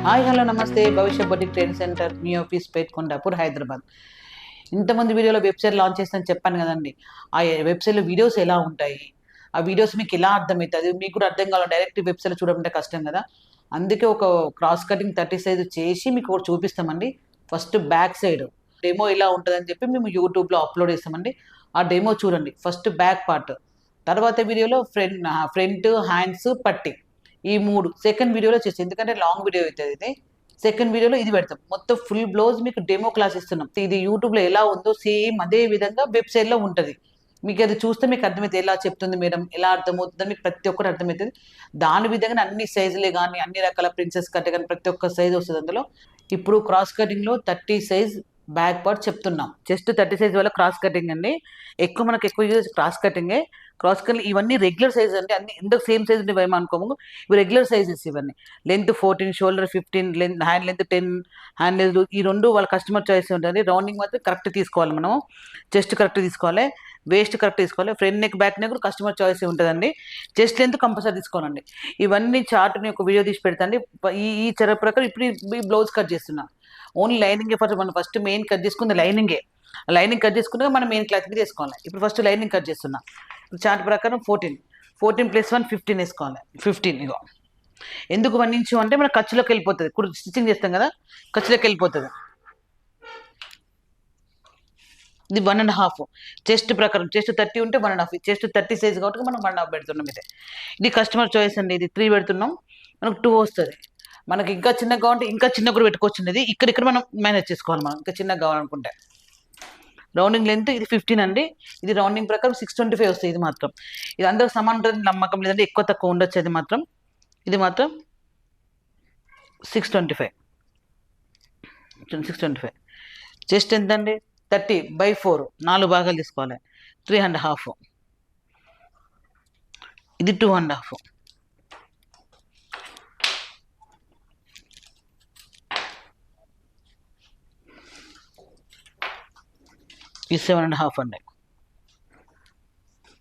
Hi hello నమస్తే భవిష్య boutique training centre మీ office పేట్కొండాపూర్ Hyderabad. ఇంతమంది వీడియోలో వెబ్సైట్ లాంచ్ చేస్తానని చెప్పాను కదండి. ఆ వెబ్సైట్లో వీడియోస్ ఎలా ఉంటాయి, ఆ వీడియోస్ మీకు ఎలా అర్థమవుతుంది, మీకు కూడా అర్థం కావాలి. డైరెక్ట్ వెబ్సైట్లో చూడమంటే కష్టం కదా. అందుకే ఒక క్రాస్ కటింగ్ 30 సైజ్ చేసి మీకు ఒకటి చూపిస్తామండి. ఫస్ట్ బ్యాక్ సైడ్ డెమో ఎలా ఉంటుందని చెప్పి మేము యూట్యూబ్లో అప్లోడ్ చేస్తామండి. ఆ డెమో చూడండి, ఫస్ట్ బ్యాక్ పార్ట్. తర్వాత వీడియోలో ఫ్రంట్ హ్యాండ్స్ పట్టి ఈ 3 సెకండ్ వీడియోలో చేసి, ఎందుకంటే లాంగ్ వీడియో అవుతుంది ఇది. సెకండ్ వీడియోలో ఇది పెడతాం. మొత్తం ఫుల్ బ్లౌజ్ మీకు డెమో క్లాస్ ఇస్తున్నాం. ఇది యూట్యూబ్లో ఎలా ఉందో సేమ్ అదే విధంగా వెబ్సైట్లో ఉంటుంది. మీకు అది చూస్తే మీకు అర్థమవుతుంది ఎలా చెప్తుంది మేడం, ఎలా అర్థమవుతుందో మీకు ప్రతి ఒక్కటి అర్థమవుతుంది. దాని విధంగా అన్ని సైజులే కానీ అన్ని రకాల ప్రిన్సెస్ కట్ కానీ ప్రతి ఒక్క సైజ్ వస్తుంది అందులో. ఇప్పుడు క్రాస్ కటింగ్లో 30 సైజ్ బ్యాక్ పార్ట్ చెప్తున్నాం. జస్ట్ 30 సైజ్ వల్ల క్రాస్ కటింగ్ అండి. మనకు ఎక్కువ యూజ్ క్రాస్ కటింగే. క్రాస్ కటింగ్ ఇవన్నీ రెగ్యులర్ సైజ్ అండి. అన్ని ఎందుకు సేమ్ సైజ్ ఉండేవి అనుకోము. ఇవి రెగ్యులర్ సైజెస్ ఇవన్నీ. Length 14, shoulder 15, length hand length 10, hand length ఈ రెండు వాళ్ళ కస్టమర్ చాయిస్ ఉంటుంది. రౌండింగ్ మాత్రం కరెక్ట్ తీసుకోవాలి మనం. చెస్ట్ కరెక్ట్ తీసుకోవాలి, వేస్ట్ కరెక్ట్ తీసుకోవాలి. Front neck back neck customer choice ఉంటుందండి. చెస్ట్ లెంత్ కంపల్సరీ తీసుకోవాలండి. ఇవన్నీ చార్ట్ ఒక వీడియో తీసి పెడతాండి. ఈ చెర ప్రకారం ఇప్పుడు ఈ బ్లౌజ్ కట్ చేస్తున్నా. Only lining first. మనం ఫస్ట్ మెయిన్ కట్ చేసుకుంది లైనింగే. లైనింగ్ కట్ చేసుకున్నాక మనం మెయిన్ క్లాత్ మీద వేసుకోవాలి. ఇప్పుడు ఫస్ట్ లైనింగ్ కట్ చేస్తున్నా. చార్ట్ ప్రకారం 14 + 1 15 వేసుకోవాలి. 15 ఇగో. ఎందుకు 1 ఇంచు అంటే మన ఖర్చులోకి వెళ్ళిపోతుంది. ఇప్పుడు స్టిచ్చింగ్ చేస్తాం కదా, ఖర్చులోకి వెళ్ళిపోతుంది. ఇది 1.5. చెస్ట్ ప్రకారం చెస్ట్ 30 ఉంటే 1.5. చెస్ట్ 30 సైజ్ కాబట్టి మనం 1.5 పెడుతున్నాం. ఇది కస్టమర్ చాయిస్ అండి. ఇది 3 పెడుతున్నాం, మనకు 2 వస్తుంది. మనకి ఇంకా చిన్నగా కావాలంటే ఇంకా చిన్న కూడా పెట్టుకోవచ్చు. ఇక్కడ మనం మేనేజ్ చేసుకోవాలి. మనం ఇంకా చిన్నగా కావాలనుకుంటే రౌండింగ్ లెంత్ ఇది 15 అండి. ఇది రౌండింగ్ ప్రకారం 625 వస్తుంది. ఇది మాత్రం ఇది అందరూ సమాన నమ్మకం లేదంటే ఎక్కువ తక్కువ ఉండొచ్చు. ఇది మాత్రం 625. చెస్ట్ ఎంత అండి? 30/4 4 భాగాలు తీసుకోవాలి. 3.5. ఇది 2.5. ఇది 7.5 అండి.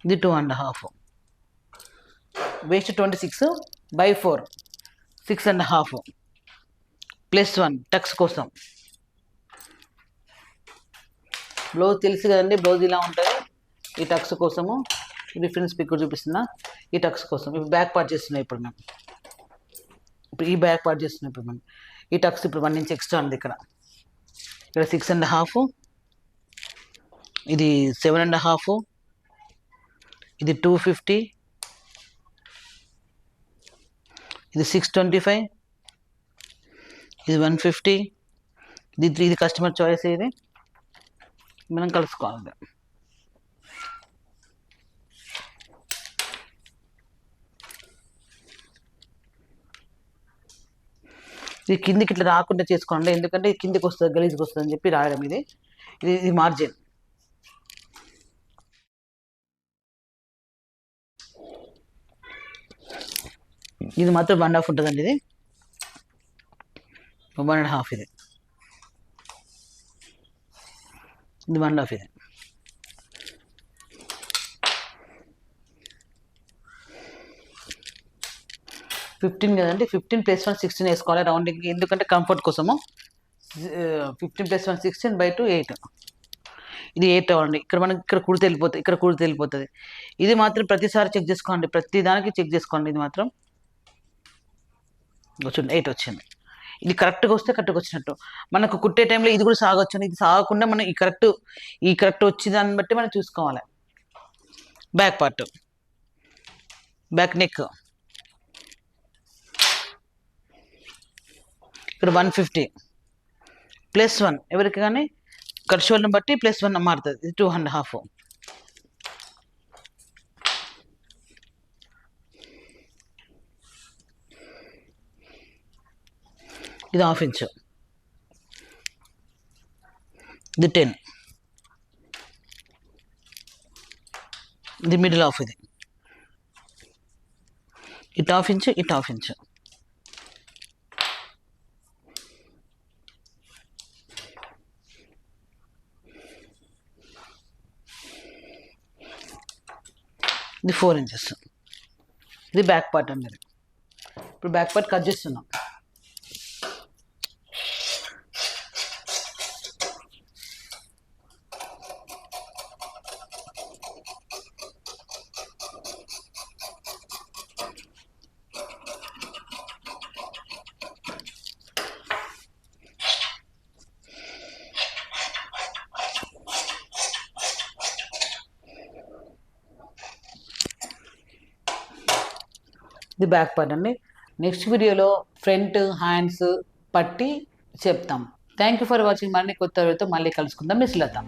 ఇది 2.5. వేస్ట్ 26/4 6.5 +1 టక్స్ కోసం. బ్లౌజ్ తెలుసు కదండి, బ్లౌజ్ ఇలా ఉంటుంది. ఈ టక్స్ కోసము రిఫరెన్స్ పిక్ చూపిస్తున్నా. ఈ టక్స్ కోసం ఇప్పుడు బ్యాక్ పార్ట్ చేస్తున్నాం. ఇప్పుడు ఈ బ్యాక్ పార్ట్ చేస్తున్నాం. ఇప్పుడు మనం ఈ టక్స్ ఇప్పుడు 1 ఇంచ్ ఎక్స్ట్రా ఉంది. ఇక్కడ 6.5. ఇది 7.5. ఇది 250. ఇది 625. ఇది 150. ఇది కస్టమర్ చాయిస్. ఇది మనం కలుసుకోవాలి. ఇది కిందికి ఇట్లా రాకుండా చేసుకోండి, ఎందుకంటే కిందికి వస్తుంది, గలీజ్కి వస్తుంది అని చెప్పి రాయడం. ఇది మార్జిన్. ఇది మాత్రం 1.5 ఉంటుందండి. ఇది 1.5. ఇది 1.5. ఇది 15 కదండి. 15 + 1 16 వేసుకోవాలి రౌండింగ్, ఎందుకంటే కంఫర్ట్ కోసము. 15 + 1 16/2 8. ఇది 8 అవ్వండి. ఇక్కడ కుడితే వెళ్ళిపోతుంది. ఇది మాత్రం ప్రతిసారి చెక్ చేసుకోండి, ప్రతి దానికి చెక్ చేసుకోండి. ఇది మాత్రం వచ్చింది 8 వచ్చింది. ఇది కరెక్ట్గా వస్తే కరెక్ట్గా వచ్చినట్టు. మనకు కుట్టే టైంలో ఇది కూడా సాగొచ్చు. ఇది సాగకుండా మనం ఈ కరెక్ట్ వచ్చి దాన్ని బట్టి మనం చూసుకోవాలి. బ్యాక్ పార్ట్, బ్యాక్ నెక్ ఇక్కడ 150 +1 ఎవరికి కానీ ఖర్చులను బట్టి +1 మారుతుంది. ఇది 2.5. ఇది 1/2 ఇంచు. ఇది 10. ఇది మిడిల్ ఆఫ్. ఇది 1/2 ఇంచు, 1/2 ఇంచు. ఇది 4 ఇంచెస్. ఇది బ్యాక్ పార్ట్ అండి. ఇప్పుడు బ్యాక్ పార్ట్ కట్ చేస్తున్నాం. ఇది బ్యాక్ పార్ట్ అండి. నెక్స్ట్ వీడియోలో ఫ్రంట్ హ్యాండ్స్ పట్టి చెప్తాం. Thank you for watching. మళ్ళీ కొత్త వీడియోతో మళ్ళీ కలుసుకుందాం. మిస్ లత.